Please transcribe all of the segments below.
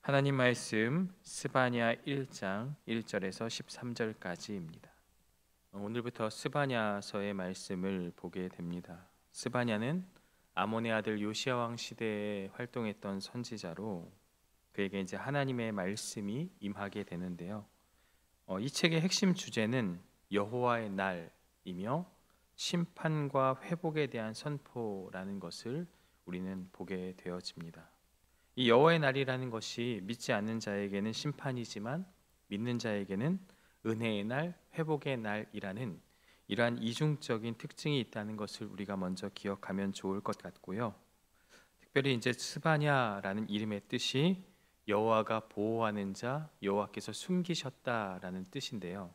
하나님 말씀 스바냐 1장 1절에서 13절까지입니다. 오늘부터 스바냐서의 말씀을 보게 됩니다. 스바냐는 아몬의 아들 요시야 왕 시대에 활동했던 선지자로 그에게 이제 하나님의 말씀이 임하게 되는데요. 이 책의 핵심 주제는 여호와의 날이며 심판과 회복에 대한 선포라는 것을 우리는 보게 되어집니다. 이 여호와의 날이라는 것이 믿지 않는 자에게는 심판이지만 믿는 자에게는 은혜의 날, 회복의 날이라는 이러한 이중적인 특징이 있다는 것을 우리가 먼저 기억하면 좋을 것 같고요. 특별히 이제 스바냐라는 이름의 뜻이 여호와가 보호하는 자, 여호와께서 숨기셨다라는 뜻인데요.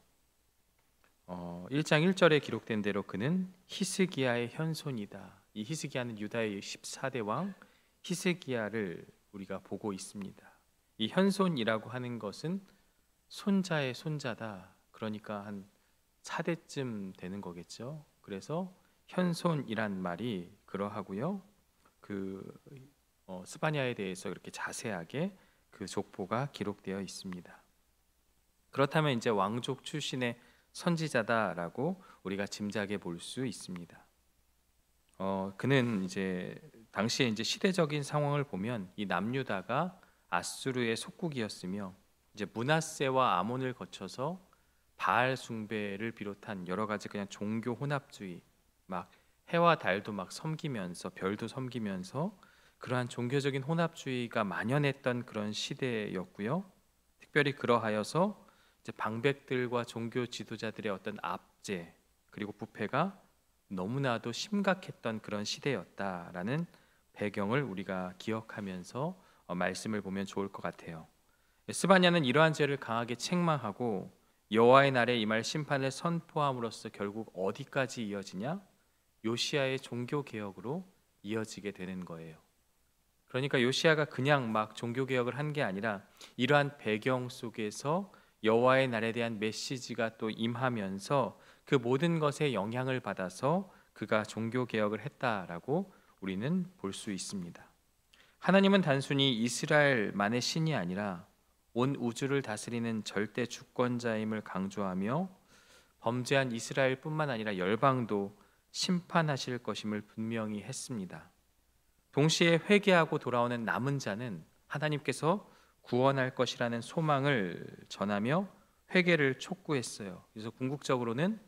1장 1절에 기록된 대로 그는 히스기야의 현손이다. 이 히스기야는 유다의 14대 왕 히스기야를 우리가 보고 있습니다. 이 현손이라고 하는 것은 손자의 손자다. 그러니까 한 4대쯤 되는 거겠죠. 그래서 현손이란 말이 그러하고요. 스바냐에 대해서 이렇게 자세하게 그 족보가 기록되어 있습니다. 그렇다면 이제 왕족 출신의 선지자다라고 우리가 짐작해 볼 수 있습니다. 그는 이제 당시에 이제 시대적인 상황을 보면 이 남유다가 아수르의 속국이었으며 이제 므낫세와 아몬을 거쳐서 바알 숭배를 비롯한 여러 가지 그냥 종교 혼합주의, 막 해와 달도 막 섬기면서 별도 섬기면서 그러한 종교적인 혼합주의가 만연했던 그런 시대였고요. 특별히 그러하여서 이제 방백들과 종교 지도자들의 어떤 압제 그리고 부패가 너무나도 심각했던 그런 시대였다라는 배경을 우리가 기억하면서 말씀을 보면 좋을 것 같아요. 스바냐는 이러한 죄를 강하게 책망하고 여호와의 날에 임할 심판을 선포함으로써 결국 어디까지 이어지냐? 요시야의 종교 개혁으로 이어지게 되는 거예요. 그러니까 요시야가 그냥 막 종교 개혁을 한 게 아니라 이러한 배경 속에서 여호와의 날에 대한 메시지가 또 임하면서 그 모든 것에 영향을 받아서 그가 종교 개혁을 했다라고 우리는 볼 수 있습니다. 하나님은 단순히 이스라엘만의 신이 아니라 온 우주를 다스리는 절대 주권자임을 강조하며 범죄한 이스라엘뿐만 아니라 열방도 심판하실 것임을 분명히 했습니다. 동시에 회개하고 돌아오는 남은 자는 하나님께서 구원할 것이라는 소망을 전하며 회개를 촉구했어요. 그래서 궁극적으로는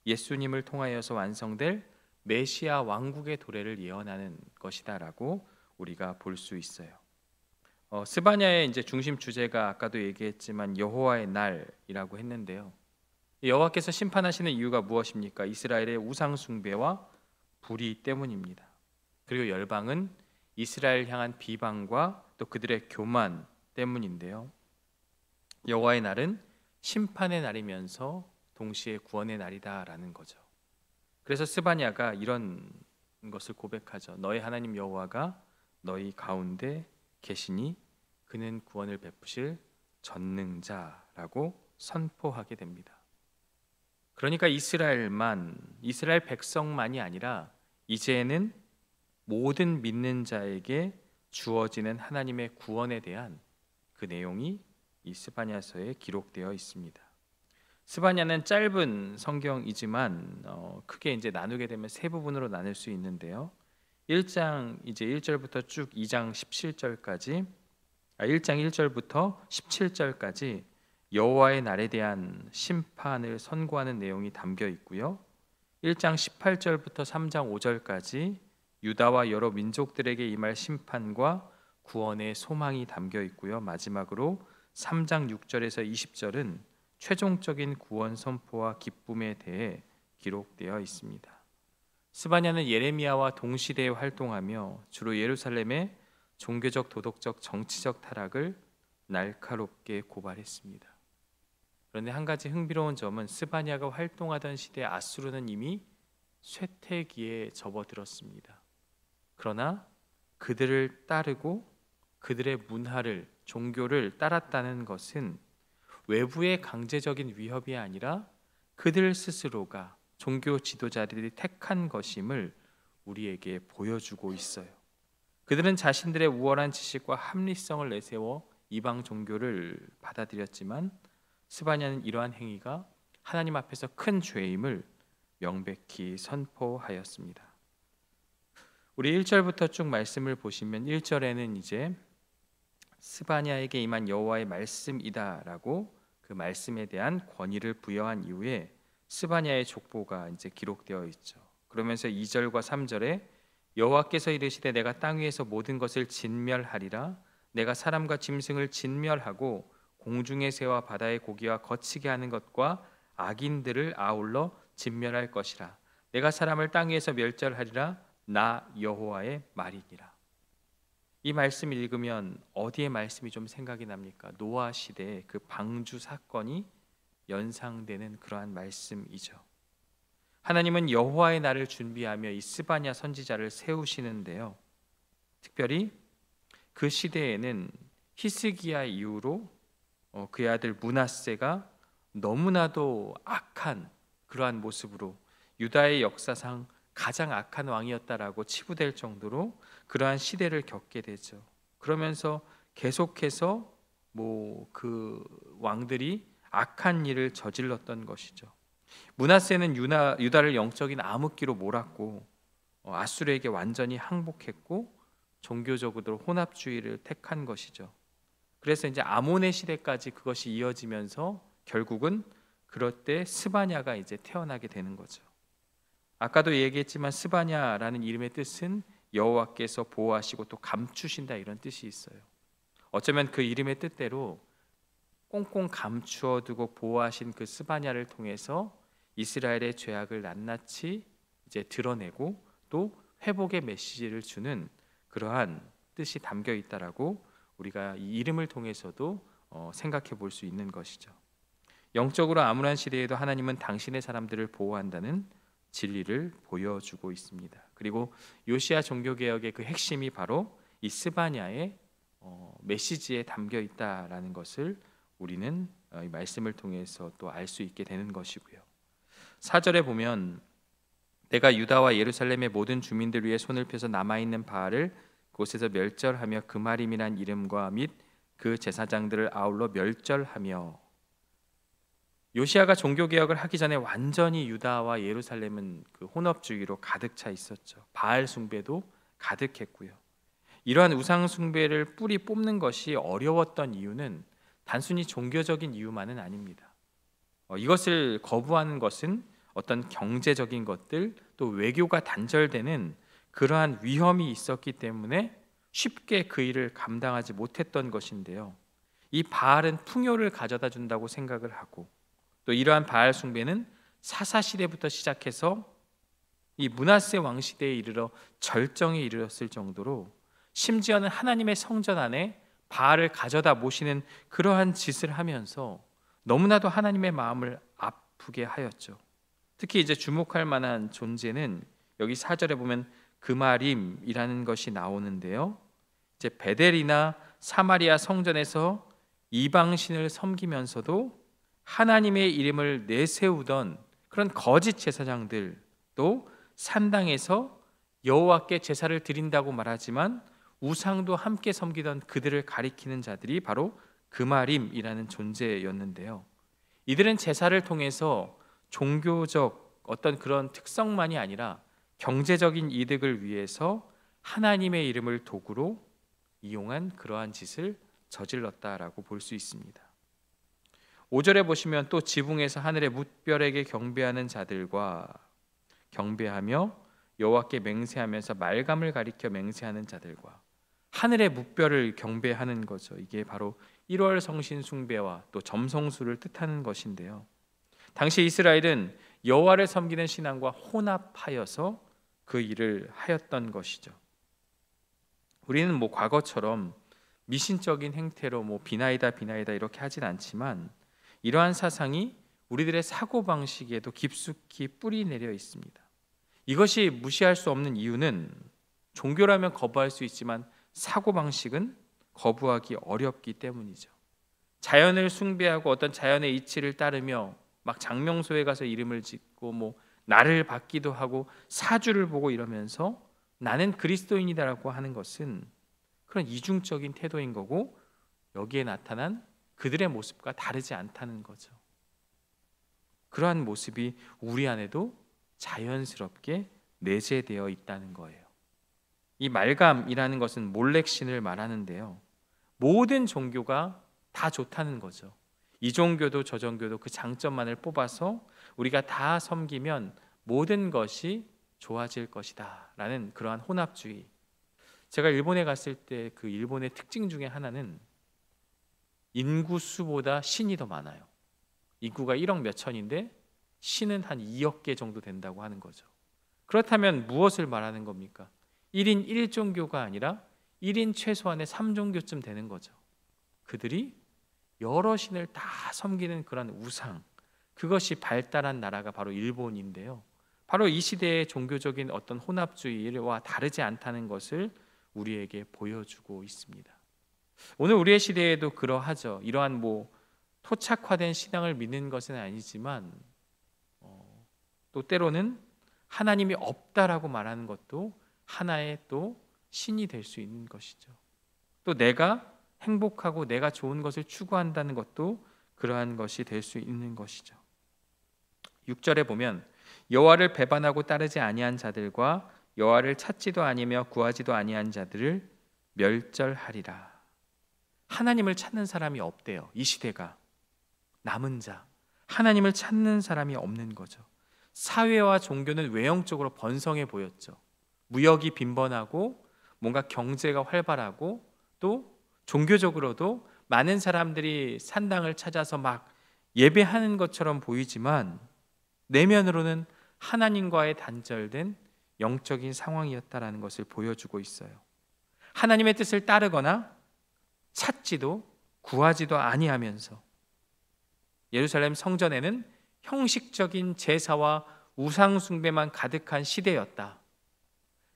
예수님을 통하여서 완성될 메시아 왕국의 도래를 예언하는 것이다라고 우리가 볼 수 있어요. 스바냐의 이제 중심 주제가 아까도 얘기했지만 여호와의 날이라고 했는데요. 여호와께서 심판하시는 이유가 무엇입니까? 이스라엘의 우상 숭배와 불의 때문입니다. 그리고 열방은 이스라엘 향한 비방과 또 그들의 교만 때문인데요. 여호와의 날은 심판의 날이면서 동시에 구원의 날이다라는 거죠. 그래서 스바냐가 이런 것을 고백하죠. 너희 하나님 여호와가 너희 가운데 계시니 그는 구원을 베푸실 전능자라고 선포하게 됩니다. 그러니까 이스라엘 백성만이 아니라 이제는 모든 믿는 자에게 주어지는 하나님의 구원에 대한 그 내용이 이 스바냐서에 기록되어 있습니다. 스바냐는 짧은 성경이지만 크게 이제 나누게 되면 세 부분으로 나눌 수 있는데요. 1장 이제 1절부터 쭉 2장 17절까지 1장 1절부터 17절까지 여호와의 날에 대한 심판을 선고하는 내용이 담겨 있고요. 1장 18절부터 3장 5절까지 유다와 여러 민족들에게 임할 심판과 구원의 소망이 담겨 있고요. 마지막으로 3장 6절에서 20절은 최종적인 구원 선포와 기쁨에 대해 기록되어 있습니다. 스바냐는 예레미야와 동시대에 활동하며 주로 예루살렘의 종교적, 도덕적, 정치적 타락을 날카롭게 고발했습니다. 그런데 한 가지 흥미로운 점은 스바냐가 활동하던 시대 아수르는 이미 쇠퇴기에 접어들었습니다. 그러나 그들을 따르고 그들의 문화를, 종교를 따랐다는 것은 외부의 강제적인 위협이 아니라 그들 스스로가 종교 지도자들이 택한 것임을 우리에게 보여주고 있어요. 그들은 자신들의 우월한 지식과 합리성을 내세워 이방 종교를 받아들였지만 스바냐는 이러한 행위가 하나님 앞에서 큰 죄임을 명백히 선포하였습니다. 우리 1절부터 쭉 말씀을 보시면 1절에는 이제 스바냐에게 임한 여호와의 말씀이다라고 그 말씀에 대한 권위를 부여한 이후에 스바냐의 족보가 이제 기록되어 있죠. 그러면서 2절과 3절에 여호와께서 이르시되 내가 땅 위에서 모든 것을 진멸하리라. 내가 사람과 짐승을 진멸하고 공중의 새와 바다의 고기와 거치게 하는 것과 악인들을 아울러 진멸할 것이라. 내가 사람을 땅 위에서 멸절하리라. 나 여호와의 말이니라. 이 말씀을 읽으면 어디에 말씀이 좀 생각이 납니까? 노아 시대의 그 방주 사건이 연상되는 그러한 말씀이죠. 하나님은 여호와의 날을 준비하며 이 스바냐 선지자를 세우시는데요. 특별히 그 시대에는 히스기야 이후로 그의 아들 므낫세가 너무나도 악한 그러한 모습으로 유다의 역사상 가장 악한 왕이었다라고 치부될 정도로 그러한 시대를 겪게 되죠. 그러면서 계속해서 그 왕들이 악한 일을 저질렀던 것이죠. 므낫세는 유다를 영적인 암흑기로 몰았고 아수르에게 완전히 항복했고 종교적으로 혼합주의를 택한 것이죠. 그래서 이제 아몬의 시대까지 그것이 이어지면서 결국은 그럴 때 스바냐가 이제 태어나게 되는 거죠. 아까도 얘기했지만 스바냐라는 이름의 뜻은 여호와께서 보호하시고 또 감추신다 이런 뜻이 있어요. 어쩌면 그 이름의 뜻대로 꽁꽁 감추어 두고 보호하신 그 스바냐를 통해서 이스라엘의 죄악을 낱낱이 이제 드러내고 또 회복의 메시지를 주는 그러한 뜻이 담겨 있다라고 우리가 이 이름을 통해서도 생각해 볼 수 있는 것이죠. 영적으로 암울한 시대에도 하나님은 당신의 사람들을 보호한다는 진리를 보여주고 있습니다. 그리고 요시야 종교개혁의 그 핵심이 바로 이 스바냐의 메시지에 담겨 있다라는 것을 우리는 이 말씀을 통해서 또 알 수 있게 되는 것이고요. 4절에 보면 내가 유다와 예루살렘의 모든 주민들 위에 손을 펴서 남아있는 바알을 곳에서 멸절하며 그마림이란 이름과 및 그 제사장들을 아울러 멸절하며. 요시야가 종교개혁을 하기 전에 완전히 유다와 예루살렘은 그 혼합주의로 가득 차 있었죠. 바알 숭배도 가득했고요. 이러한 우상 숭배를 뿌리 뽑는 것이 어려웠던 이유는 단순히 종교적인 이유만은 아닙니다. 이것을 거부하는 것은 어떤 경제적인 것들 또 외교가 단절되는 그러한 위험이 있었기 때문에 쉽게 그 일을 감당하지 못했던 것인데요. 이 바알은 풍요를 가져다 준다고 생각을 하고 또 이러한 바알 숭배는 사사 시대부터 시작해서 이 므낫세 왕 시대에 이르러 절정에 이르렀을 정도로 심지어는 하나님의 성전 안에 바알을 가져다 모시는 그러한 짓을 하면서 너무나도 하나님의 마음을 아프게 하였죠. 특히 이제 주목할 만한 존재는 여기 4절에 보면 그마림이라는 것이 나오는데요. 이제 베델이나 사마리아 성전에서 이방신을 섬기면서도 하나님의 이름을 내세우던 그런 거짓 제사장들, 또 산당에서 여호와께 제사를 드린다고 말하지만 우상도 함께 섬기던 그들을 가리키는 자들이 바로 그마림이라는 존재였는데요. 이들은 제사를 통해서 종교적 어떤 그런 특성만이 아니라 경제적인 이득을 위해서 하나님의 이름을 도구로 이용한 그러한 짓을 저질렀다라고 볼 수 있습니다. 5절에 보시면 또 지붕에서 하늘의 뭇별에게 경배하는 자들과 경배하며 여호와께 맹세하면서 말감을 가리켜 맹세하는 자들과 하늘의 뭇별을 경배하는 거죠. 이게 바로 1월 성신 숭배와 또 점성술을 뜻하는 것인데요. 당시 이스라엘은 여호와를 섬기는 신앙과 혼합하여서 그 일을 하였던 것이죠. 우리는 과거처럼 미신적인 행태로 비나이다 이렇게 하진 않지만 이러한 사상이 우리들의 사고방식에도 깊숙이 뿌리 내려 있습니다. 이것이 무시할 수 없는 이유는 종교라면 거부할 수 있지만 사고방식은 거부하기 어렵기 때문이죠. 자연을 숭배하고 어떤 자연의 이치를 따르며 막 장명소에 가서 이름을 짓고 날을 받기도 하고 사주를 보고 이러면서 나는 그리스도인이다라고 하는 것은 그런 이중적인 태도인 거고 여기에 나타난 그들의 모습과 다르지 않다는 거죠. 그러한 모습이 우리 안에도 자연스럽게 내재되어 있다는 거예요. 이 말감이라는 것은 몰렉신을 말하는데요, 모든 종교가 다 좋다는 거죠. 이 종교도 저 종교도 그 장점만을 뽑아서 우리가 다 섬기면 모든 것이 좋아질 것이다 라는 그러한 혼합주의. 제가 일본에 갔을 때 그 일본의 특징 중에 하나는 인구 수보다 신이 더 많아요. 인구가 1억 몇천인데 신은 한 2억 개 정도 된다고 하는 거죠. 그렇다면 무엇을 말하는 겁니까? 1인 1종교가 아니라 1인 최소한의 3종교쯤 되는 거죠. 그들이 여러 신을 다 섬기는 그런 우상, 그것이 발달한 나라가 바로 일본인데요, 바로 이 시대의 종교적인 어떤 혼합주의와 다르지 않다는 것을 우리에게 보여주고 있습니다. 오늘 우리의 시대에도 그러하죠. 이러한 토착화된 신앙을 믿는 것은 아니지만 또 때로는 하나님이 없다라고 말하는 것도 하나의 또 신이 될 수 있는 것이죠. 또 내가 행복하고 내가 좋은 것을 추구한다는 것도 그러한 것이 될 수 있는 것이죠. 6절에 보면 여호와를 배반하고 따르지 아니한 자들과 여호와를 찾지도 아니며 구하지도 아니한 자들을 멸절하리라. 하나님을 찾는 사람이 없대요. 이 시대가 남은 자, 하나님을 찾는 사람이 없는 거죠. 사회와 종교는 외형적으로 번성해 보였죠. 무역이 빈번하고 뭔가 경제가 활발하고 또 종교적으로도 많은 사람들이 산당을 찾아서 막 예배하는 것처럼 보이지만 내면으로는 하나님과의 단절된 영적인 상황이었다라는 것을 보여주고 있어요. 하나님의 뜻을 따르거나 찾지도 구하지도 아니하면서 예루살렘 성전에는 형식적인 제사와 우상 숭배만 가득한 시대였다.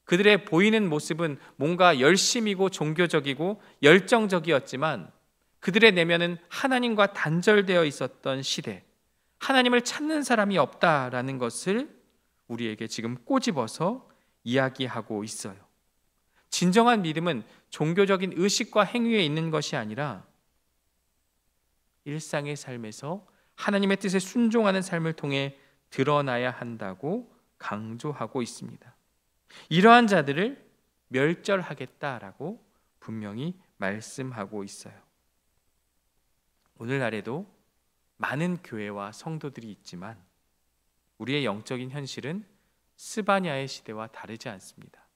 그들의 보이는 모습은 뭔가 열심이고 종교적이고 열정적이었지만 그들의 내면은 하나님과 단절되어 있었던 시대, 하나님을 찾는 사람이 없다라는 것을 우리에게 지금 꼬집어서 이야기하고 있어요. 진정한 믿음은 종교적인 의식과 행위에 있는 것이 아니라 일상의 삶에서 하나님의 뜻에 순종하는 삶을 통해 드러나야 한다고 강조하고 있습니다. 이러한 자들을 멸절하겠다라고 분명히 말씀하고 있어요. 오늘날에도 많은 교회와 성도들이 있지만 우리의 영적인 현실은 스바냐의 시대와 다르지 않습니다.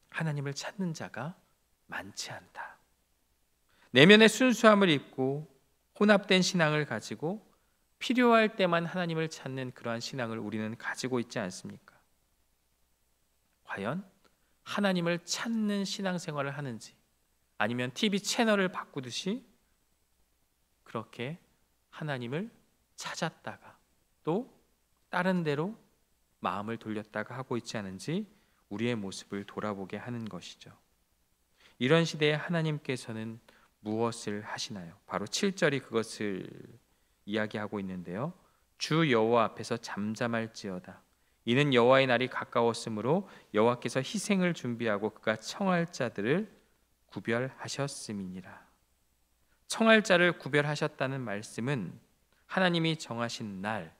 하나님을 찾는 자가 많지 않다. 내면의 순수함을 입고 혼합된 신앙을 가지고 필요할 때만 하나님을 찾는 그러한 신앙을 우리는 가지고 있지 않습니까? 과연 하나님을 찾는 신앙생활을 하는지, 아니면 TV 채널을 바꾸듯이 그렇게 하나님을 찾았다가 또 다른 데로 마음을 돌렸다가 하고 있지 않은지 우리의 모습을 돌아보게 하는 것이죠. 이런 시대에 하나님께서는 무엇을 하시나요? 바로 7절이 그것을 이야기하고 있는데요. 주 여호와 앞에서 잠잠할지어다. 이는 여호와의 날이 가까웠으므로 여호와께서 희생을 준비하고 그가 청할 자들을 구별하셨음이니라. 청할 자를 구별하셨다는 말씀은 하나님이 정하신 날,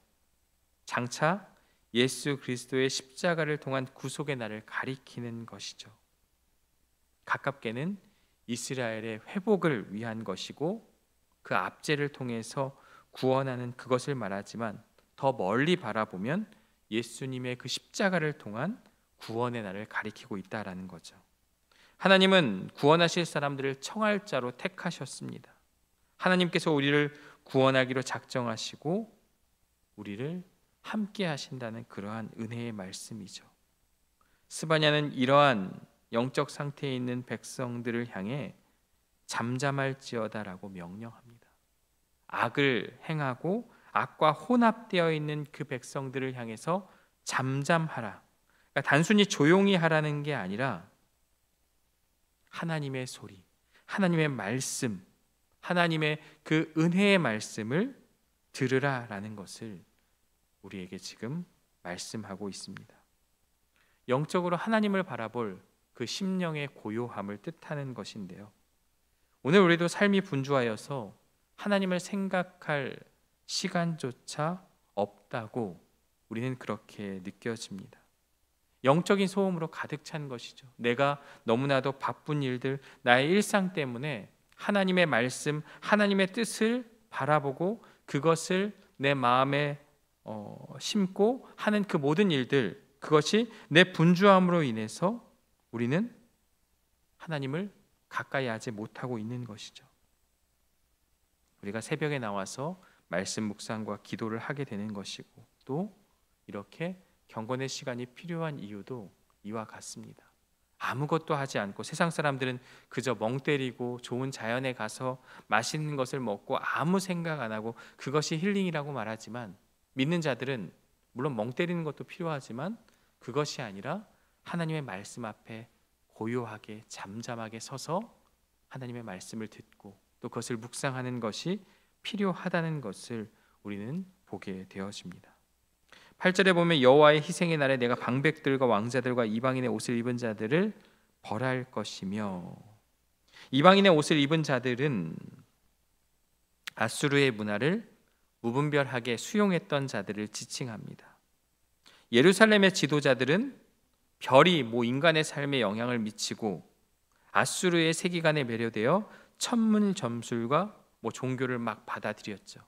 장차 예수 그리스도의 십자가를 통한 구속의 날을 가리키는 것이죠. 가깝게는 이스라엘의 회복을 위한 것이고 그 압제를 통해서 구원하는 그것을 말하지만 더 멀리 바라보면 예수님의 그 십자가를 통한 구원의 날을 가리키고 있다라는 거죠. 하나님은 구원하실 사람들을 청할 자로 택하셨습니다. 하나님께서 우리를 구원하기로 작정하시고 우리를 함께 하신다는 그러한 은혜의 말씀이죠. 스바냐는 이러한 영적 상태에 있는 백성들을 향해 잠잠할지어다라고 명령합니다. 악을 행하고 악과 혼합되어 있는 그 백성들을 향해서 잠잠하라. 그러니까 단순히 조용히 하라는 게 아니라 하나님의 소리, 하나님의 말씀, 하나님의 그 은혜의 말씀을 들으라라는 것을 우리에게 지금 말씀하고 있습니다. 영적으로 하나님을 바라볼 그 심령의 고요함을 뜻하는 것인데요. 오늘 우리도 삶이 분주하여서 하나님을 생각할 시간조차 없다고 우리는 그렇게 느껴집니다. 영적인 소음으로 가득 찬 것이죠. 내가 너무나도 바쁜 일들, 나의 일상 때문에 하나님의 말씀, 하나님의 뜻을 바라보고 그것을 내 마음에 심고 하는 그 모든 일들, 그것이 내 분주함으로 인해서 우리는 하나님을 가까이 하지 못하고 있는 것이죠. 우리가 새벽에 나와서 말씀 묵상과 기도를 하게 되는 것이고, 또 이렇게 경건의 시간이 필요한 이유도 이와 같습니다. 아무것도 하지 않고, 세상 사람들은 그저 멍 때리고 좋은 자연에 가서 맛있는 것을 먹고 아무 생각 안 하고 그것이 힐링이라고 말하지만, 믿는 자들은 물론 멍 때리는 것도 필요하지만 그것이 아니라 하나님의 말씀 앞에 고요하게 잠잠하게 서서 하나님의 말씀을 듣고 또 그것을 묵상하는 것이 필요하다는 것을 우리는 보게 되어집니다. 8절에 보면 여호와의 희생의 날에 내가 방백들과 왕자들과 이방인의 옷을 입은 자들을 벌할 것이며, 이방인의 옷을 입은 자들은 아수르의 문화를 무분별하게 수용했던 자들을 지칭합니다. 예루살렘의 지도자들은 별이 인간의 삶에 영향을 미치고 아수르의 세계관에 매료되어 천문점술과 종교를 막 받아들였죠.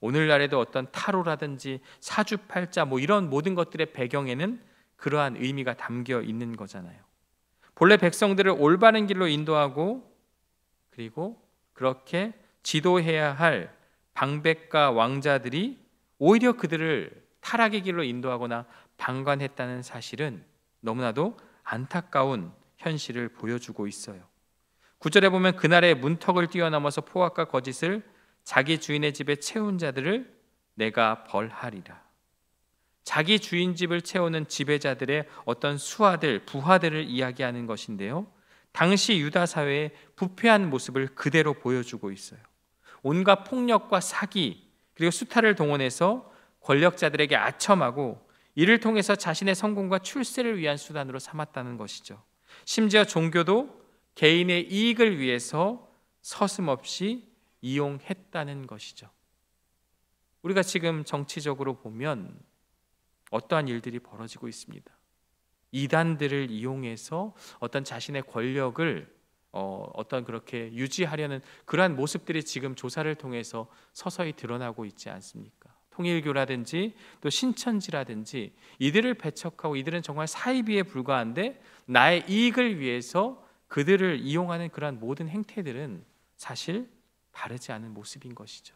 오늘날에도 어떤 타로라든지 사주팔자 이런 모든 것들의 배경에는 그러한 의미가 담겨 있는 거잖아요. 본래 백성들을 올바른 길로 인도하고 그리고 그렇게 지도해야 할 방백과 왕자들이 오히려 그들을 타락의 길로 인도하거나 방관했다는 사실은 너무나도 안타까운 현실을 보여주고 있어요. 9절에 보면 그날의 문턱을 뛰어넘어서 포악과 거짓을 자기 주인의 집에 채운 자들을 내가 벌하리라. 자기 주인 집을 채우는 지배자들의 어떤 수하들, 부하들을 이야기하는 것인데요, 당시 유다 사회의 부패한 모습을 그대로 보여주고 있어요. 온갖 폭력과 사기 그리고 수탈을 동원해서 권력자들에게 아첨하고 이를 통해서 자신의 성공과 출세를 위한 수단으로 삼았다는 것이죠. 심지어 종교도 개인의 이익을 위해서 서슴없이 이용했다는 것이죠. 우리가 지금 정치적으로 보면 어떠한 일들이 벌어지고 있습니다. 이단들을 이용해서 어떤 자신의 권력을 어떤 그렇게 유지하려는 그러한 모습들이 지금 조사를 통해서 서서히 드러나고 있지 않습니까? 통일교라든지 또 신천지라든지 이들을 배척하고 이들은 정말 사이비에 불과한데 나의 이익을 위해서 그들을 이용하는 그러한 모든 행태들은 사실 바르지 않은 모습인 것이죠.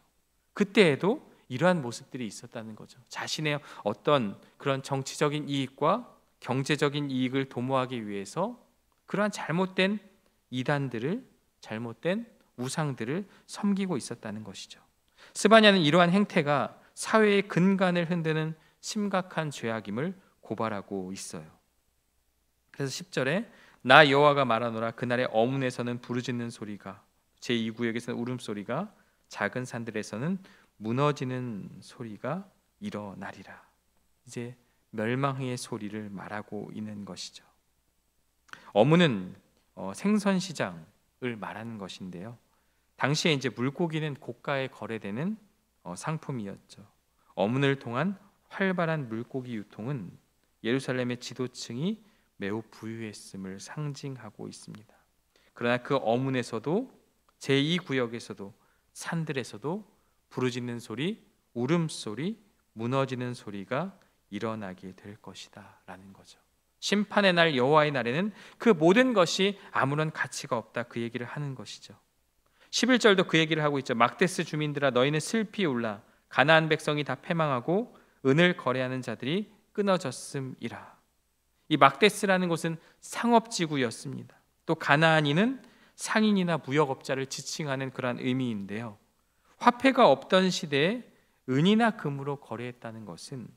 그때에도 이러한 모습들이 있었다는 거죠. 자신의 어떤 그런 정치적인 이익과 경제적인 이익을 도모하기 위해서 그러한 잘못된 이단들을, 잘못된 우상들을 섬기고 있었다는 것이죠. 스바냐는 이러한 행태가 사회의 근간을 흔드는 심각한 죄악임을 고발하고 있어요. 그래서 10절에 나 여호와가 말하노라 그날의 어문에서는 부르짖는 소리가, 제2구역에서는 울음소리가, 작은 산들에서는 무너지는 소리가 일어나리라. 이제 멸망의 소리를 말하고 있는 것이죠. 어문은 생선시장을 말하는 것인데요, 당시에 이제 물고기는 고가에 거래되는 상품이었죠. 어문을 통한 활발한 물고기 유통은 예루살렘의 지도층이 매우 부유했음을 상징하고 있습니다. 그러나 그 어문에서도 제2구역에서도 산들에서도 부르짖는 소리, 울음소리, 무너지는 소리가 일어나게 될 것이다 라는 거죠. 심판의 날, 여호와의 날에는 그 모든 것이 아무런 가치가 없다, 그 얘기를 하는 것이죠. 11절도 그 얘기를 하고 있죠. 막데스 주민들아 너희는 슬피 울라. 가나안 백성이 다 패망하고 은을 거래하는 자들이 끊어졌음이라. 이 막데스라는 곳은 상업지구였습니다. 또 가나안인은 상인이나 무역업자를 지칭하는 그러한 의미인데요, 화폐가 없던 시대에 은이나 금으로 거래했다는 것은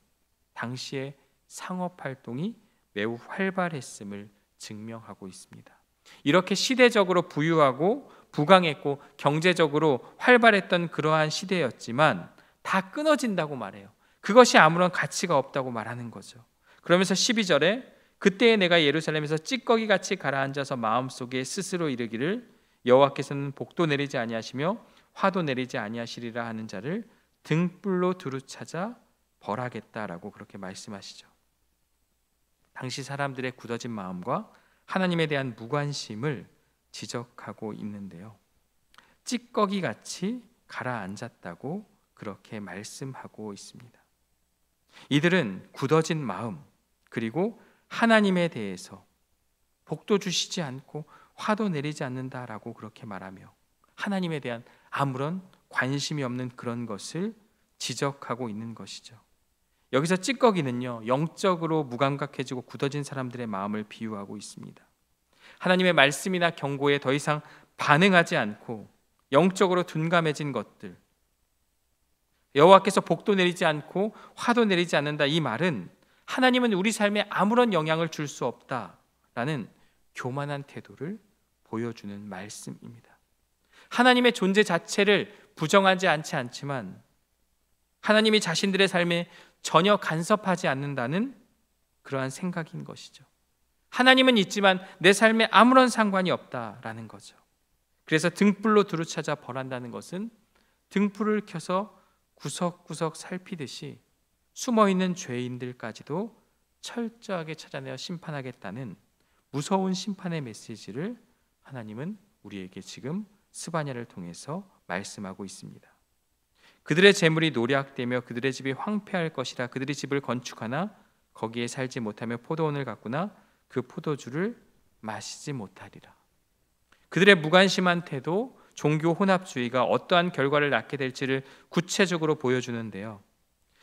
당시의 상업활동이 매우 활발했음을 증명하고 있습니다. 이렇게 시대적으로 부유하고 부강했고 경제적으로 활발했던 그러한 시대였지만 다 끊어진다고 말해요. 그것이 아무런 가치가 없다고 말하는 거죠. 그러면서 12절에 그때에 내가 예루살렘에서 찌꺼기같이 가라앉아서 마음속에 스스로 이르기를 여호와께서는 복도 내리지 아니하시며 화도 내리지 아니하시리라 하는 자를 등불로 두루 찾아 벌하겠다라고 그렇게 말씀하시죠. 당시 사람들의 굳어진 마음과 하나님에 대한 무관심을 지적하고 있는데요. 찌꺼기같이 가라앉았다고 그렇게 말씀하고 있습니다. 이들은 굳어진 마음, 그리고 하나님에 대해서 복도 주시지 않고 화도 내리지 않는다라고 그렇게 말하며 하나님에 대한 아무런 관심이 없는 그런 것을 지적하고 있는 것이죠. 여기서 찌꺼기는요, 영적으로 무감각해지고 굳어진 사람들의 마음을 비유하고 있습니다. 하나님의 말씀이나 경고에 더 이상 반응하지 않고 영적으로 둔감해진 것들, 여호와께서 복도 내리지 않고 화도 내리지 않는다, 이 말은 하나님은 우리 삶에 아무런 영향을 줄 수 없다라는 교만한 태도를 보여주는 말씀입니다. 하나님의 존재 자체를 부정하지 않지만 하나님이 자신들의 삶에 전혀 간섭하지 않는다는 그러한 생각인 것이죠. 하나님은 있지만 내 삶에 아무런 상관이 없다라는 거죠. 그래서 등불로 두루 찾아 벌한다는 것은 등불을 켜서 구석구석 살피듯이 숨어있는 죄인들까지도 철저하게 찾아내어 심판하겠다는 무서운 심판의 메시지를 하나님은 우리에게 지금 스바냐를 통해서 말씀하고 있습니다. 그들의 재물이 노략되며 그들의 집이 황폐할 것이라. 그들이 집을 건축하나 거기에 살지 못하며 포도원을 가꾸나 그 포도주를 마시지 못하리라. 그들의 무관심한 태도, 종교 혼합주의가 어떠한 결과를 낳게 될지를 구체적으로 보여주는데요.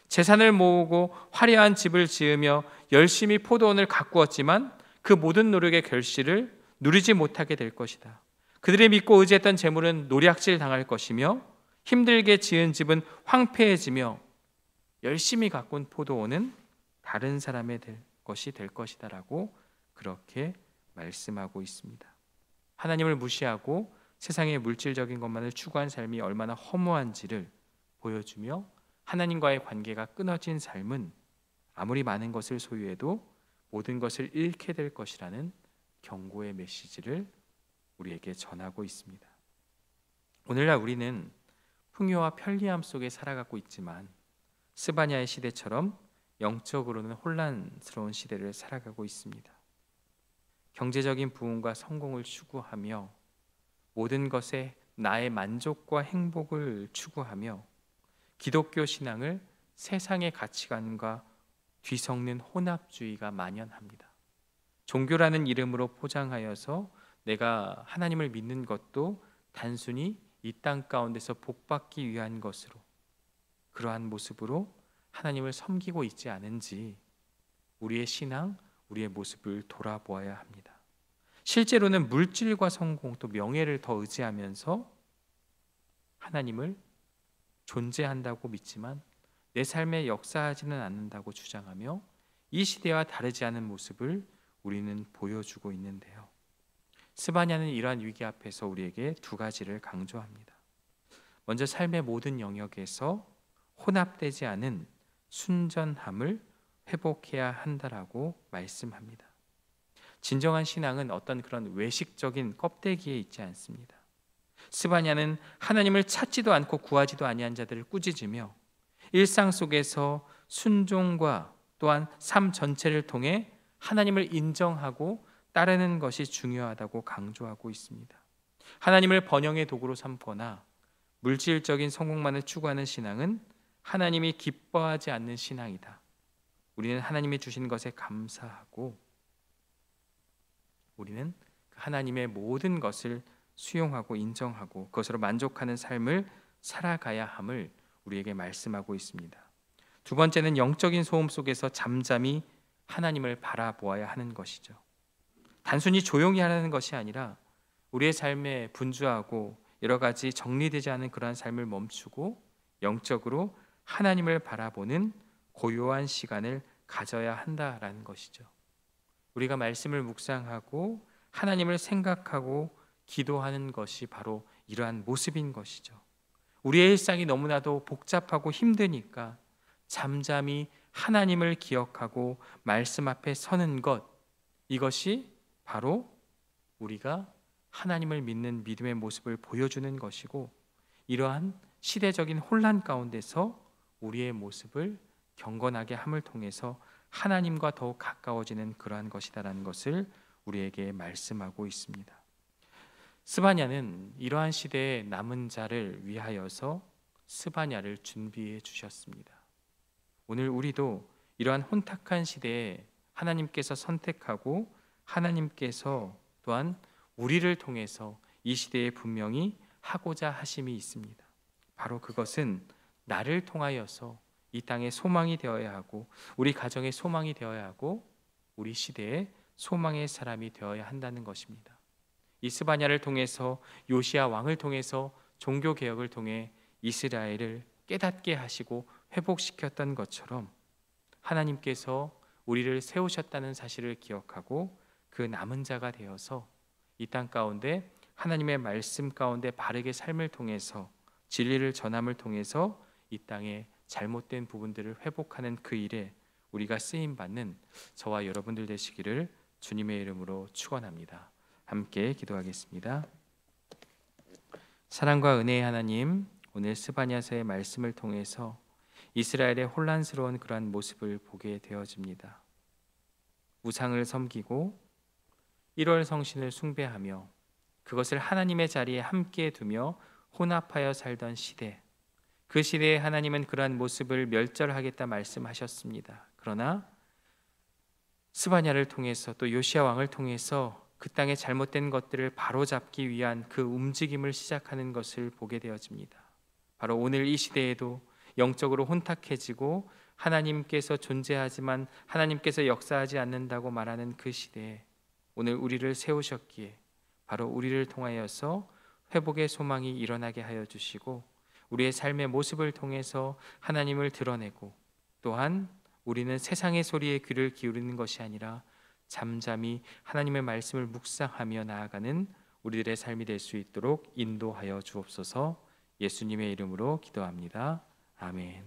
재산을 모으고 화려한 집을 지으며 열심히 포도원을 가꾸었지만 그 모든 노력의 결실을 누리지 못하게 될 것이다. 그들이 믿고 의지했던 재물은 노략질 당할 것이며 힘들게 지은 집은 황폐해지며 열심히 가꾼 포도원은 다른 사람의 것이 될 것이다 라고 그렇게 말씀하고 있습니다. 하나님을 무시하고 세상의 물질적인 것만을 추구한 삶이 얼마나 허무한지를 보여주며 하나님과의 관계가 끊어진 삶은 아무리 많은 것을 소유해도 모든 것을 잃게 될 것이라는 경고의 메시지를 우리에게 전하고 있습니다. 오늘날 우리는 풍요와 편리함 속에 살아가고 있지만 스바냐의 시대처럼 영적으로는 혼란스러운 시대를 살아가고 있습니다. 경제적인 부흥과 성공을 추구하며 모든 것에 나의 만족과 행복을 추구하며 기독교 신앙을 세상의 가치관과 뒤섞는 혼합주의가 만연합니다. 종교라는 이름으로 포장하여서 내가 하나님을 믿는 것도 단순히 이 땅 가운데서 복받기 위한 것으로, 그러한 모습으로 하나님을 섬기고 있지 않은지 우리의 신앙, 우리의 모습을 돌아보아야 합니다. 실제로는 물질과 성공 또 명예를 더 의지하면서 하나님을 존재한다고 믿지만 내 삶에 역사하지는 않는다고 주장하며 이 시대와 다르지 않은 모습을 우리는 보여주고 있는데요. 스바냐는 이러한 위기 앞에서 우리에게 두 가지를 강조합니다. 먼저 삶의 모든 영역에서 혼합되지 않은 순전함을 회복해야 한다라고 말씀합니다. 진정한 신앙은 어떤 그런 외식적인 껍데기에 있지 않습니다. 스바냐는 하나님을 찾지도 않고 구하지도 아니한 자들을 꾸짖으며 일상 속에서 순종과 또한 삶 전체를 통해 하나님을 인정하고 따르는 것이 중요하다고 강조하고 있습니다. 하나님을 번영의 도구로 삼거나 물질적인 성공만을 추구하는 신앙은 하나님이 기뻐하지 않는 신앙이다. 우리는 하나님이 주신 것에 감사하고 우리는 하나님의 모든 것을 수용하고 인정하고 그것으로 만족하는 삶을 살아가야 함을 우리에게 말씀하고 있습니다. 두 번째는 영적인 소음 속에서 잠잠히 하나님을 바라보아야 하는 것이죠. 단순히 조용히 하라는 것이 아니라 우리의 삶에 분주하고 여러 가지 정리되지 않은 그러한 삶을 멈추고 영적으로 하나님을 바라보는 고요한 시간을 가져야 한다라는 것이죠. 우리가 말씀을 묵상하고 하나님을 생각하고 기도하는 것이 바로 이러한 모습인 것이죠. 우리의 일상이 너무나도 복잡하고 힘드니까 잠잠히 하나님을 기억하고 말씀 앞에 서는 것, 이것이 바로 우리가 하나님을 믿는 믿음의 모습을 보여주는 것이고, 이러한 시대적인 혼란 가운데서 우리의 모습을 경건하게 함을 통해서 하나님과 더욱 가까워지는 그러한 것이다라는 것을 우리에게 말씀하고 있습니다. 스바냐는 이러한 시대의 남은 자를 위하여서 스바냐를 준비해 주셨습니다. 오늘 우리도 이러한 혼탁한 시대에 하나님께서 선택하고 하나님께서 또한 우리를 통해서 이 시대에 분명히 하고자 하심이 있습니다. 바로 그것은 나를 통하여서 이 땅의 소망이 되어야 하고, 우리 가정의 소망이 되어야 하고, 우리 시대의 소망의 사람이 되어야 한다는 것입니다. 이 스바냐를 통해서, 요시야 왕을 통해서, 종교 개혁을 통해 이스라엘을 깨닫게 하시고 회복시켰던 것처럼 하나님께서 우리를 세우셨다는 사실을 기억하고 그 남은 자가 되어서 이 땅 가운데 하나님의 말씀 가운데 바르게 삶을 통해서, 진리를 전함을 통해서 이 땅의 잘못된 부분들을 회복하는 그 일에 우리가 쓰임 받는 저와 여러분들 되시기를 주님의 이름으로 축원합니다. 함께 기도하겠습니다. 사랑과 은혜의 하나님, 오늘 스바냐서의 말씀을 통해서 이스라엘의 혼란스러운 그러한 모습을 보게 되어집니다. 우상을 섬기고 1월 성신을 숭배하며 그것을 하나님의 자리에 함께 두며 혼합하여 살던 시대, 그 시대에 하나님은 그러한 모습을 멸절하겠다 말씀하셨습니다. 그러나 스바냐를 통해서 또 요시야 왕을 통해서 그 땅의 잘못된 것들을 바로잡기 위한 그 움직임을 시작하는 것을 보게 되어집니다. 바로 오늘 이 시대에도 영적으로 혼탁해지고 하나님께서 존재하지만 하나님께서 역사하지 않는다고 말하는 그 시대에 오늘 우리를 세우셨기에 바로 우리를 통하여서 회복의 소망이 일어나게 하여 주시고, 우리의 삶의 모습을 통해서 하나님을 드러내고, 또한 우리는 세상의 소리에 귀를 기울이는 것이 아니라 잠잠히 하나님의 말씀을 묵상하며 나아가는 우리들의 삶이 될 수 있도록 인도하여 주옵소서. 예수님의 이름으로 기도합니다. 아멘.